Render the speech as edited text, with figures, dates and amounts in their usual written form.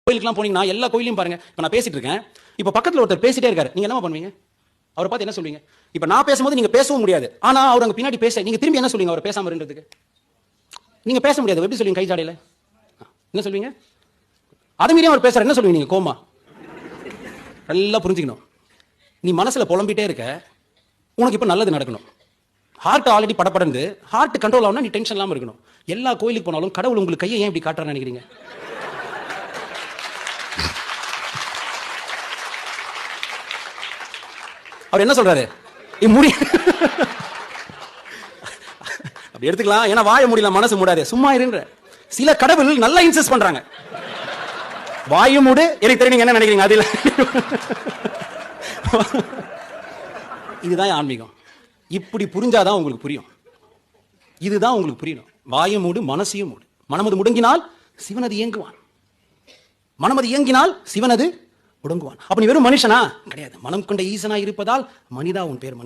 கோயிலுக்குலாம் போனீங்கன்னா எல்லா கோயிலையும் பாருங்க. இப்போ நான் பேசிட்டு இருக்கேன், இப்போ பக்கத்தில் ஒருத்தர் பேசிட்டே இருக்காரு, நீங்க என்ன பண்ணுவீங்க? அவரை பார்த்து என்ன சொல்லுவீங்க? இப்போ நான் பேசும்போது நீங்க பேசவும் முடியாது, ஆனா அவர் அங்க பின்னாடி பேச நீங்க திரும்பி என்ன சொல்லுவீங்க? அவர் பேசாம இருந்ததுக்கு நீங்க பேச முடியாது, எப்படி சொல்லுவீங்க? கை ஜாடையில என்ன சொல்லுவீங்க? அதை மீறி அவர் பேசுற என்ன சொல்லுவீங்க? நீங்க கோமா நல்லா புரிஞ்சுக்கணும். நீ மனசுல புலம்பிட்டே இருக்க, உனக்கு இப்போ நல்லது நடக்கணும். ஹார்ட் ஆல்ரெடி படப்படந்து, ஹார்ட் கண்ட்ரோல் ஆகணும், நீ டென்ஷன் இல்லாம இருக்கணும். எல்லா கோயிலுக்கு போனாலும் கடவுள் உங்களுக்கு கையை ஏன் இப்படி காட்டுறான்னு நினைக்கிறீங்க? அவர் என்ன சொல்றாரு? முடி அப்படி எடுத்துக்கலாம், ஏன்னா வாய முடியல, மனசு மூடாது, சும்மா இருன்ற. சில கடவுள் நல்லா இன்சிஸ்ட் பண்றாங்க, வாயு மூடு. எனக்கு தெரியும் நீங்க என்ன நினைக்கிறீங்க. அதில் இதுதான் ஆன்மீகம். இப்படி புரிஞ்சாதான் உங்களுக்கு புரியும். இதுதான் உங்களுக்கு புரியணும். வாயு மூடு, மனசையும் மூடு. மனமது முடங்கினால் சிவனது இயங்குவான், மனமது இயங்கினால் சிவனது முடங்குவான். அப்ப நீ வெறும் மனுஷனா? கிடையாது. மனம் கொண்ட ஈசனா இருப்பதால் மனிதா உன் பேர்.